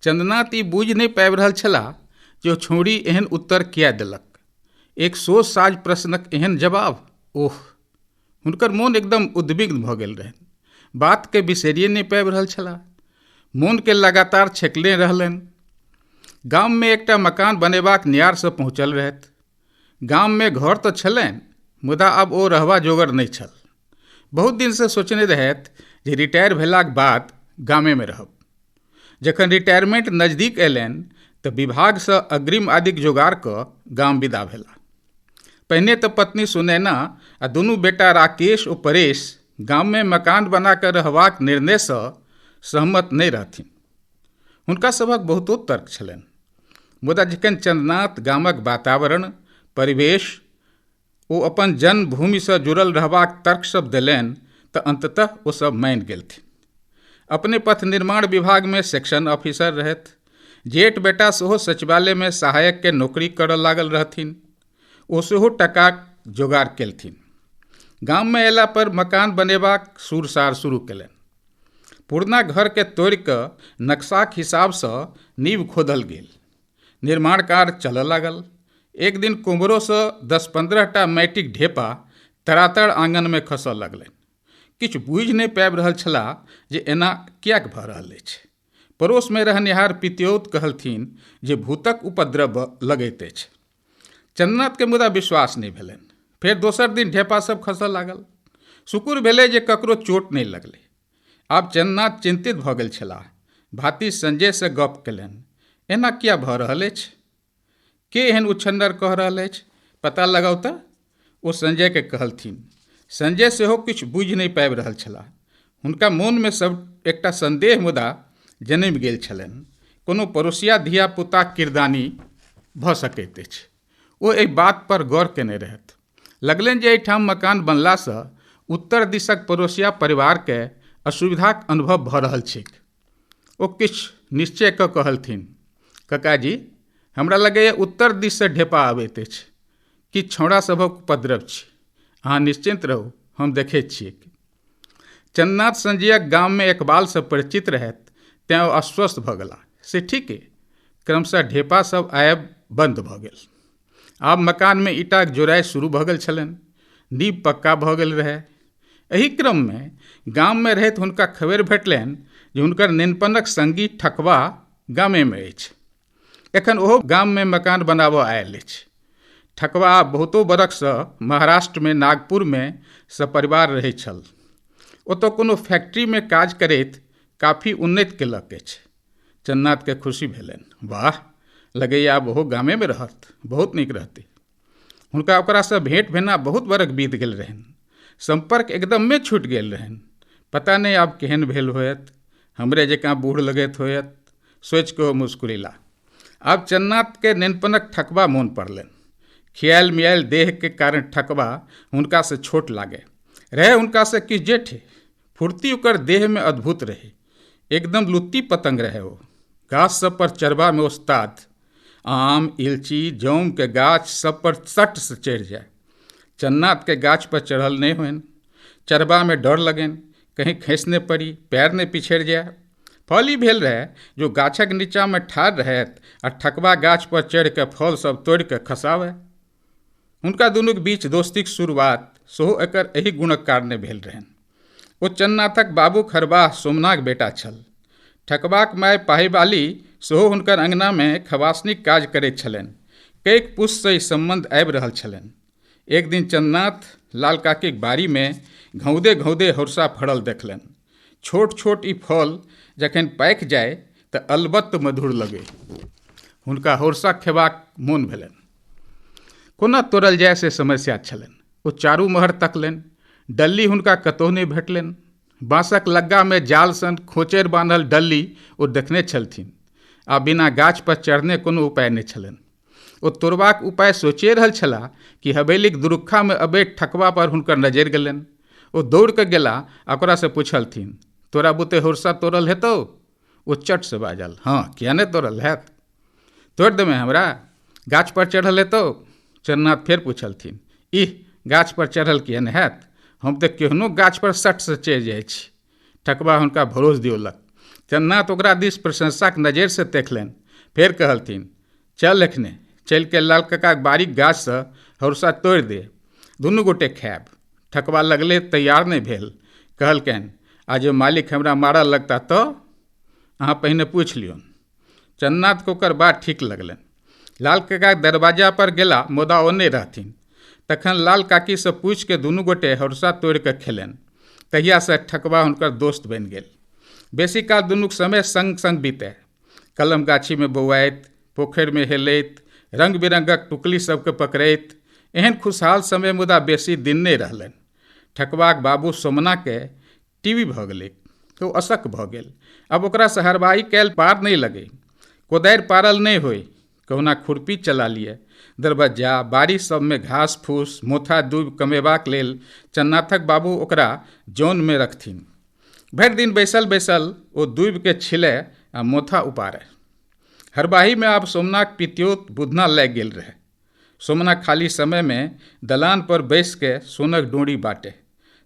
चंद्रनाथ ई बूझ नहीं पाबि रहल छलाह जे ओ छौड़ी एहन उत्तर किया देलक। एक सोच साज प्रश्नक एहन जवाब, ओह! हुनकर मोन एकदम उद्विग्न भऽ गेल रहनि। बात के बिसरिए नहीं पाबि रहल छलाह। मोन के लगातार छेकले रहलनि। गाम में एकटा मकान बनेबाक न्यार से पहुँचल रहथि। गाम में घर तो छलनि, मुदा आब ओ रहबा जोगर नहीं छल। बहुत दिन से सोचने रहथि जे रिटायर भेलाक बाद गामे में रहब। जखन रिटायरमेंट नजदीक अयलनि तऽ विभाग से अग्रिम आदिक जोगाड़ कऽ गाम विदा भेला। पहिने तऽ पत्नी सुनैना आ दुनू बेटा राकेश ओ परेश गाम में मकान बना कऽ रहबाक निर्णय से सहमत नहीं रहथिन। हुनका सभक बहुतो तर्क छलनि, मुदा जखन चंद्रनाथ गामक वातावरण, परिवेश ओ अपन जन्मभूमि से जुड़ल रहबाक तर्क सब देलनि तऽ अंततः ओ सब मानि गेलथिन। अपने पथ निर्माण विभाग में सेक्शन ऑफिसर रहथि। जेठ बेटा सेहो सचिवालय में सहायक के नौकरी करऽ लागल रहथिन। ओ सेहो टकाक जोगाड़ केलथिन। गाम में अयला पर मकान बनेबाक सूरसार शुरू केलनि। पुरना घर के तोड़ि कऽ नक्शाक हिसाब से नींव खोदल गेल। निर्माण कार्य चलऽ लागल। एक दिन कुम्हरो से 10-15 टा माटिक ढेपा तरातर आंगन में खसऽ लगलनि। किछु बुझि नहीं पाबि रहल छलाह जे एना किएक भऽ रहल अछि। पड़ोस में रहनिहार पितियौत कहलथिन जे भूतक उपद्रव लगैत अछि। चंद्रनाथ के मुदा विश्वास नहीं भेलनि। फेर दोसर दिन ढेपा सब खसऽ लागल। शुक्र भेलै जे ककरो चोट नहीं लगलै। आब चंद्रनाथ चिंतित भऽ गेल छलाह। भाती संजय से गप केलनि, एना किया भऽ रहल अछि? के एहन उच्छन्नर कह रहल अछि? पता लगाउ तऽ। ओ संजय के कहलथिन। संजय सेहो किछु बुझि नहीं पाबि रहल छलाह। हुनका मोन में सब एकटा संदेह मुदा जन्मि गेल छलनि। कोनो पड़ोसिया धिया पुताक किरदानी भऽ सकैत अछि। ओ एहि बात पर गौर केने रहथि। लगलनि जे एहिठाम मकान बनला से उत्तर दिसक पड़ोसिया परिवार के असुविधाक अनुभव भऽ रहल छैक। ओ किछु निश्चय कऽ कहलथिन, ककाजी, हमरा लगैए उत्तर दिस से ढेपा आबैत अछि। किछु छौड़ा सभक उपद्रव छी। अहाँ निश्चिंत रहू, हम देखैत छियै। चंद्रनाथ संजयक गाम में इकबाल से परिचित रहथि, तेँ ओ आश्वस्त भऽ गेला। से ठीके। क्रमशः ढेपा सब आयब बंद भऽ गेल। आब मकान में ईंटाक जोड़ाई शुरू भऽ गेल छलनि। नींव पक्का भऽ गेल रहै। एहि क्रम में गाम में रहैत हुनका खबर भेटलनि जे हुनकर नेनपनक संगी ठकवा गामे में अछि। एखन ओहो गाम में मकान बनाबऽ आयल अछि। ठकवा बहुतो बरख से महाराष्ट्र में नागपुर में सपरिवार रहै छल। ओतऽ कोनो फैक्ट्री में काज करैत काफी उन्नति केलक अछि। चंद्रनाथ के खुशी भेलनि। वाह, लगैए आब ओहो गामे में रहत, बहुत नीक रहतै। हुनका ओकरा से भेंट भेना बहुत बरख बीत गेल रहनि। संपर्क एकदम में छूटि गेल रहनि। पता नहीं आब केहन भेल होयत, हमरे जकाँ बूढ़ लगैत होयत, सोचि कऽ ओ मुस्कुरेला। आब चंद्रनाथ के नेनपनक ठकवा मोन पड़लनि। खियाल मियाल देह के कारण ठकवा हुनका से छोट लागे रहे। हुनका से किछु जेठे। फुर्ती ओकर देह में अद्भुत रहे। एकदम लुत्ती पतंग रहे। ओ गाछ सब पर चढ़बा में उस्ताद। आम, इलची, जौम के गाछ सब पर सट से चढ़ि जाए। चंद्रनाथ के गाछ पर चढ़ल नहीं होनि। चढ़बा में डर लगनि, कहीं खसने पड़ी, पैर ने पिछड़ जाए। फल ई भेल रहे जो गाछक नीचा में ठाढ़ रहत आ ठकवा गाछ पर चढ़ि के फल सब तोड़ि के खसावे। हुनका दुनूक बीच दोस्तीक शुरुआत सेहो एकर एहि गुणक कारणे भेल रहनि। ओ चंद्रनाथक बाबू खरबाह सोमनाक बेटा छल। ठकबाक माय पाहीवाली सेहो हुनकर अंगना में खवासनीक काज करैत छलनि। कैक पुष से ई संबंध आबि रहल छलनि। एक दिन चंद्रनाथ लाल काकीक बाड़ी में घौदे घौदे होरसा फड़ल देखलनि। छोट छोट ई फल जखन पाकि जाय तऽ अलबत्त मधुर लगे। हुनका होरसा खेबाक मोन भेलनि। कोना तोड़ल जाय से समस्या छलनि। ओ चारू महर तकलनि। डल्ली हुनका कतहु नहि भेटलनि। बाँसक लग्गा में जाल सन खोचरि बान्हल डल्ली ओ देखने छलथिन। आ बिना गाछ पर चढ़ने कोनो उपाय नहि छलनि। ओ तोड़बाक उपाय सोचिए रहल छलाह कि हवेलीक दुरुक्खा में अबैत ठकवा पर हुनकर नजरि गेलनि। ओ दौड़ कऽ गेला आ ओकरा से पूछलथिन, तोरा बुते होरसा तोड़ल हेतौ? ओ चट से बाजल, हाँ, किया नहि तोड़ल हैत? तोड़ि देबै हमरा? गाछ पर चढ़ल हेतौ? चंद्रनाथ फेर पूछलथिन, इह, गाछ पर चढ़ल किया नहि हैत? हम तऽ केहनो गाछ पर सट से चढ़ि जाइ छी। ठकवा हुनका भरोस दियौलक, चन्नाथ ओकरा दिस प्रशंसाक नजर से देखलनि, फेर कहलथिन, चल एखने चल के लाल कका बारीक गाछ से हौरसा तोड़ि दे, दुनू गोटे खायब। ठकबा लगले तैयार नहीं भेल, कहलकनि, आ जे मालिक हमरा मारऽ लगता तो अहाँ पहिने पूछि लियौन। चन्नाथ के ओकर बात ठीक लगलनि। लाल कका दरवाजा पर गेला, मुदा ओ नहि रहथिन। तखन लाल काकी से पूछि के दुनू गोटे हौरसा तोड़ि के खेलनि। तहिया से ठकबा हुनकर दोस्त बनि गेल। बेसी काल दुनूक समय संग संग बीतै, कलम गाछी में बौआइत, पोखरि में हेलैत, रंग बिरंगक टुकली सबके पकड़ैत। एहन खुशहाल समय मुदा बेसी दिन नहि रहलनि। ठकबाक बाबू सोमना के टीवी भऽ गेलै तऽ ओ असक भऽ गेल। अब ओकरा से हरवाही कैल पार नहीं लगे, कोदारि पारल नहीं होय, कहुना खुरपी चला लिए। दरबज्जा बाड़ी सब में घास फूस मोथा दूब कमेबाक लेल चन्नाथक बाबू ओकरा जौन में रखथिन। भरि दिन बैसल बैसल ओ दूब के छिलै आ मोथा उपारै। हरबाही में आब सोमनाक पितियोत बुधना लागि गेल रहे। सोमना खाली समय में दलान पर बैस के सोनक डोरी बाँटे,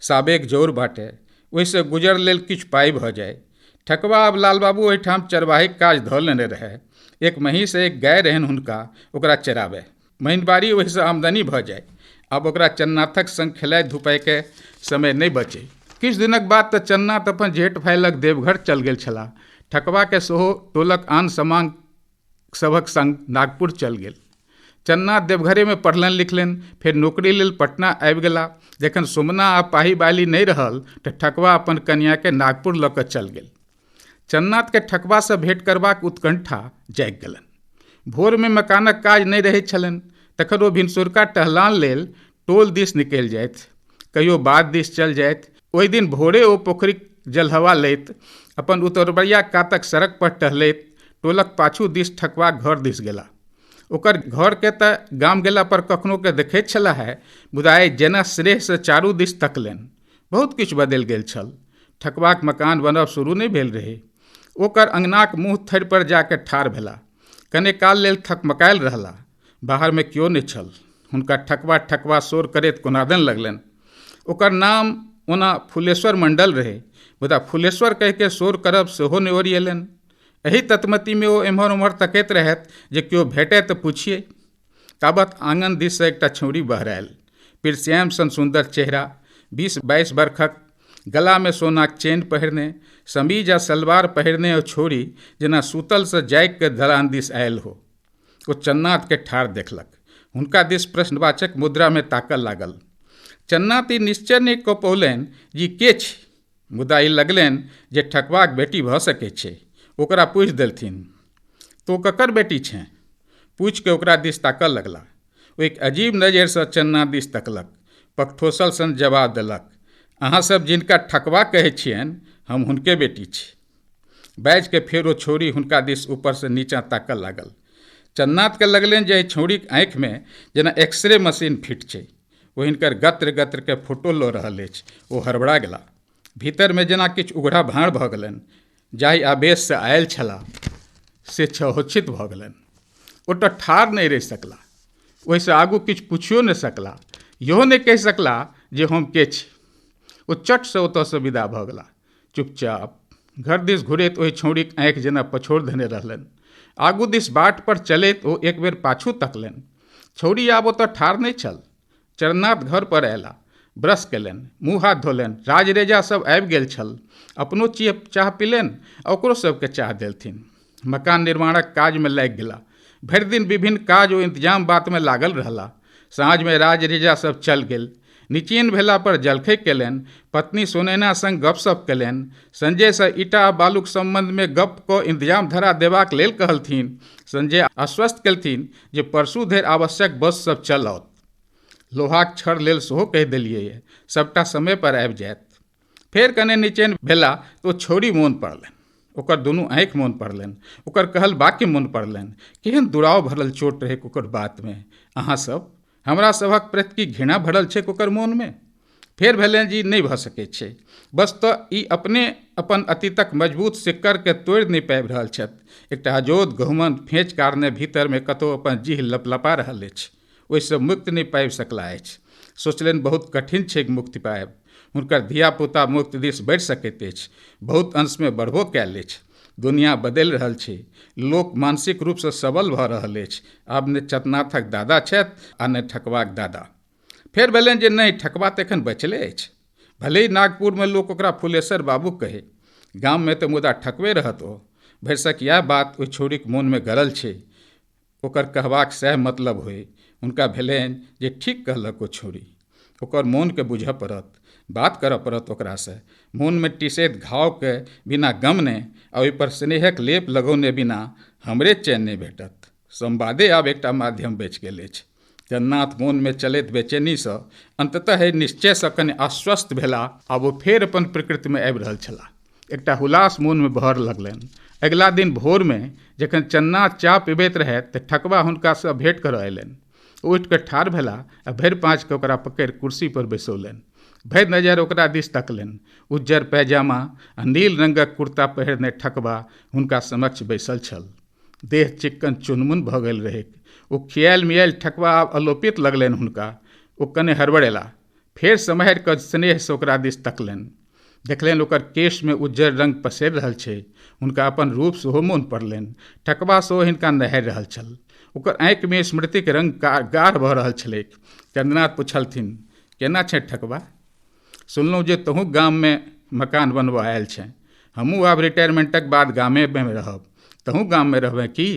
साबेक जोर बाँटे, ओहिसँ गुजर लेल किछु पाइ भऽ जाय। ठकबा आब लाल बाबू ओहिठाम चरवाहिक काज धऽ लेने रहे। एक महींस एक गाय रहनि हुनका, ओकरा चराबै। महिनबारी ओहिसँ आमदनी भऽ जाय। आब ओकरा चन्नाथक संग खेलाइ धुपाइके समय नहि बचे। किछु दिनक बाद तऽ चन्नाथ अपन जेठ भाइ लग देवघर चल गेल छलाह। ठकबा के सेहो टोलक आन समांग सभक संग नागपुर चल गेल। चन्नाथ देवघरे में पढ़लनि लिखलनि, फेर नौकरी लेल पटना आबि गेला। जखन सोमना आ पाही बाली नहीं रहल तऽ ठकबा अपन कन्या के नागपुर लऽ कऽ चल गेल। चन्नाथ के ठकबा से भेंट करबाक उत्कंठा जागि गेलनि। भोर में मकानक काज नहीं रहैत छलनि, तखन ओ भिनसुरका टहलान लेल टोल दिस निकलि जाइत, कहियो बाध दिस चल जाइत। ओहि दिन भोरे ओ पोखरिक जलहवा लैत अपन उतरबरिया कातक सड़क पर टहलैत टोलक पाछू दिस ठकबाक घर दिस गेला। ओकर घर के तऽ गाम गेला पर कखनो के देखैत छला है, मुदा आइ जेना श्रेह से चारू दिस तकलनि, बहुत किछु बदलि गेल छल। ठकबाक मकान बनब शुरू नहीं भेल रहे। ओकर अंगनाक मुँह थड़ि पर जाके ठाढ़ भेला। कने काल लेल थकमकायल रहला। बाहर में केओ नहीं छल। हुनका ठकबा ठकबा शोर करैत कोनादन लगलनि। ओकर नाम ओना फुलेश्वर मंडल रहे, मुदा फुलेश्वर कहि के शोर करब सेहो नहि ओरिएलनि। एही ततमती में ओ एम्हर उम्हर तकैत रहैत जे केओ भेटै तऽ पूछिए। ताबत आंगन दिस से एकटा छौड़ी बहरायल, पिरश्याम सन सुंदर चेहरा, 20-22 बरखक, गला में सोनाक चेन पहिरने, समीज आ सलवार पहिरने ओ छौड़ी जेना सूतल से जागि के दलान दिस आयल हो। ओ चन्नाथ के ठाढ़ देखलक, हुनका दिस प्रश्नवाचक मुद्रा में ताकऽ लागल। चन्नाथ ई निश्चय नहि कऽ पौलनि जे के छी, मुदा ई लगलनि जे ठकबाक बेटी भऽ सकैत छै। ओकरा पूछि देलथिन, तो ककर बेटी छे? पूछि के ओकरा दिस ताकऽ लगला। ओ एक अजीब नजर से चन्ना दिस तकलक, पकठोसल सन जवाब देलक, अहाँ सब जिनका ठकबा कहै छियनि, हम हुनके बेटी छी। बाजि के फेर ओ छौड़ी हुनका दिस ऊपर से नीचाँ ताकऽ लागल। चन्नाथ के लगलनि जे छौड़ीक आँखि में जेना एक्सरे मशीन फिट छै। ओ हिनकर गत्र गत्र के फोटो लऽ रहल अछि। ओ हड़बड़ा गेला। भीतर में जेना किछु उघड़ा भाँड़ भऽ गेलनि। जाहि आवेश से आयल छलाह से छहोछित भऽ गेलनि। ओ तऽ ठाढ़ नहीं रहि सकला। ओहिसँ आगू किछु पुछियो नहि सकला, इहो नहि कहि सकला जे हम के छी। ओ चट से ओतऽसँ विदा भऽ गेला। चुपचाप घर दिस घुरैत ओहि छौड़ीक आँखि जेना पछोड़ धने रहलनि। आगू दिस बाट पर चलैत ओ एक बेर पाछू तकलनि। छौड़ी आब ओतऽ ठाढ़ नहीं छल। चन्नाथ घर पर अयला, ब्रश केलनि, मुँह हाथ धोलनि। राजरेजा सब आबि गेल छल। अपनो चाह पीलनि आ ओकरो सबके चाह देलथिन। मकान निर्माणक काज में लागि गेला। भरि दिन विभिन्न काज ओ इंतजाम बात में लागल रहला। साँझ में राजरेजा सब चल गेल। निचेन भेला पर जलखै केलनि। पत्नी सुनैना संग गपशप केलनि। संजय से ईटा आ बालूक संबंध में गप कऽ इंतजाम धरा देबाक लेल कहलथिन। संजय आश्वस्त केलथिन जे परसू धरि आवश्यक बस सब चल आओत। लोहाक छड़ लेल सेहो कहि देलियै, सबटा समय पर आबि जायत। फेर कने निचेन भेला तो छौड़ी मोन पड़लनि। ओकर दुनू आँखि मोन पड़लनि। ओकर कहल वाक्य मोन पड़लनि। केहन दुराव भरल चोट रहै ओकर बात में। अहाँ सब हमरा सभक प्रति की घृणा भरल छै ओकर मोन में। फेर भेलनि जी नहीं भऽ सकैत छै। बस तऽ ई अपने अपन अतीतक मजबूत सिक्कर के तोड़ि नहीं पाबि रहल छथि। एकटा अजोद गहुमन फेँच कारने भीतर में कतहु अपन जीह लपलपा रहल अछि। ओहिसँ मुक्ति नहीं पाबि सकला अछि। सोचलनि बहुत कठिन छै मुक्ति पायब। हुनकर धियापुता मुक्ति दिस बढ़ि सकैत अछि, बहुत अंश में बढ़बो कयल अछि। दुनिया बदलि रहल छै, लोक मानसिक रूपसँ सबल भऽ रहल अछि। आब ने चतनाथक दादा छथि आ ने ठकबाक दादा। फेर भेलनि जे नहि, ठकबा तऽ एखन बचले अछि। भले ही नागपुरमे लोक ओकरा फुलेश्वर बाबू कहे, गाममे तऽ मुदा ठकबे रहत ओ। भरिसक इएह बात ओहि छौड़ीक मोनमे गड़ल छै। ओकर कहबाक सएह मतलब होय। हुनका भेलनि जे ठीक कहलक ओ छौड़ी। ओकर मोनके बुझऽ पड़त, बात करऽ पड़त ओकरासँ। मोनमे टिसैत घावके बिना गम नहि आ ओहिपर स्नेहक लेप लगौने बिना हमरे चैन नहि भेटत। संवादे आब एकटा माध्यम बचि गेल अछि। जगन्नाथ मोनमे चलैत बेचैनीसँ अन्ततः एहि निश्चयसँ कनि आश्वस्त भेलाह। आब ओ फेर अपन प्रकृतिमे आबि रहल छलाह। एकटा हुलास मोनमे बहर लगलनि। अगिला दिन भोरमे जखन चन्नाथ चाह पिबैत रहथि तऽ ठकबा हुनकासँ भेँट करऽ अयलनि। उठि कऽ ठाढ़ भेलाह आ भरि पाँचके ओकरा पकड़ि कुर्सी पर बैसौलनि। भरि नजर ओकरा दिस तकलनि। उज्जर पैजामा आ नील रंगक कुर्ता पहिरने ठकबा हुनका समक्ष बैसल छल। देह चिक्कन चुनमुन भऽ गेल रहैक। ओ खियाल मियाल ठकबा आब अलोपित लगलनि हुनका। ओ कने हड़बड़ेलाह, फेर सम्हारि कऽ स्नेहसँ ओकरा दिस तकलनि। देखलनि ओकर केशमे उज्जर रंग पसरि रहल छै। हुनका अपन रूप सेहो मोन पड़लनि। ठकबा सेहो हिनका नहारि रहल छल। ओकर आँखिमे स्मृतिक रंग गाढ़ भऽ रहल छलैक। चन्द्रनाथ पुछलथिन, केना छै ठकबा? सुनलहुँ जे तोहूँ गाममे मकान बनबऽ आयल छै। हमहूँ आब रिटायरमेंटक बाद गामेमे रहब। तोहूँ गाममे रहबै की?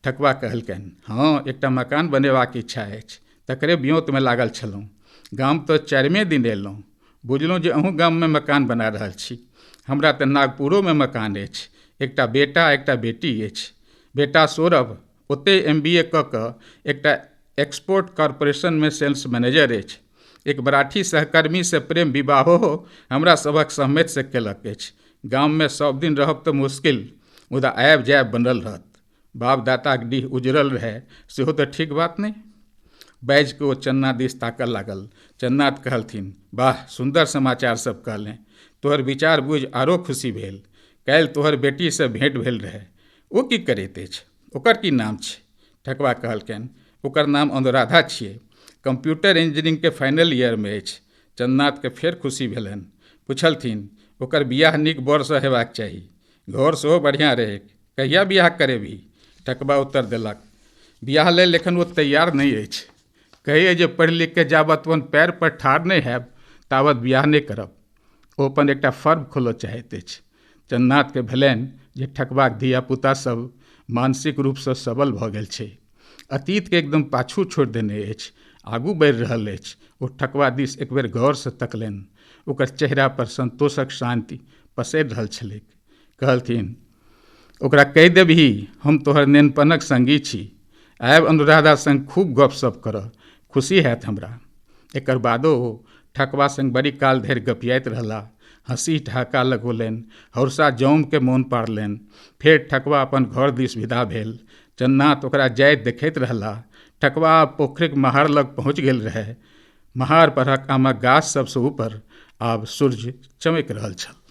ठकबा कहलकनि, हँ, एकटा मकान बनेबाक इच्छा अछि। तकरे ब्योंतमे लागल छलहुँ। गाम तऽ 4 दिन एलहुँ। बुझलहुँ जे अहूँ गाममे मकान बना रहल छी। हमरा तऽ नागपुरोमे मकान अछि। एकटा बेटा एकटा बेटी अछि। बेटा सौरभ ओतहि MBA कऽ कऽ एकटा एक्सपोर्ट कॉर्पोरेशनमे सेल्स मैनेजर अछि। एक मराठी सहकर्मीसँ प्रेम विवाहो हमरा सभक सहमतिसँ केलक अछि। गाममे सब दिन रहब तऽ मुश्किल, मुदा आबि जायब बनल रहत। बाप दाताक डीह उजरल रहै सेहो तऽ ठीक बात नहि। बाजि कऽ ओ चन्ना दिस ताकऽ लागल। चन्नाथ कहलथिन, वाह, सुन्दर समाचार सब कहलें। तोहर विचार बुझि आरो खुशी भेल। काल्हि तोहर बेटीसँ भेँट भेल रहै। ओ की करैत अछि? ओकर की नाम छै? ठकबा कहलकनि, ओकर नाम अनुराधा छियै। कंप्यूटर इंजीनियरिंगके फाइनल ईयरमे अछि। चन्नाथके फेर खुशी भेलनि। पुछलथिन, ओकर बियाह नीक बरसँ हेबाक चाही। घर सेहो बढ़िआँ रहै। कहिया बियाह करेबही? ठकबा उत्तर देलक, बियाह लेल एखन ओ तैयार नहि अछि। कहैए जे पढ़ि लिख कऽ जाबत अपन पैर पर ठाढ़ नहि हैब ताबत बियाह नहि करब। ओ अपन एकटा फर्म खोलऽ चाहैत अछि। चन्नाथके भेलनि जे ठकबाक धियापुता सब मानसिक रूपसँ सबल भऽ गेल छै। अतीतके एकदम पाछू छोड़ि देने अछि, आगू बढ़ि रहल अछि। ओ ठकबा दिस एकबेर गौरसँ तकलनि। ओकर चेहरा पर संतोषक शांति पसरि रहल छलैक। कहलथिन, ओकरा कहि देबही हम तोहर नेनपनक संगी छी। आयब अनुराधा संग खूब गपशप करऽ, खुशी हैत हमरा। एकर बादो ओ ठकबा संग बड़ी काल धरि गपियाइत रहलाह। हंसी ठहाका लगौलनि, हौरसा जौमके मोन पाड़लनि। फेर ठकबा अपन घर दिस विदा भेल। चन्नाथ ओकरा जाइत देखैत रहलाह। ठकबा आब पोखरिक महार लग पहुँच गेल रहै। महार परहक आमक गाछ सबसँ ऊपर आब सूर्य चमकि रहल छल।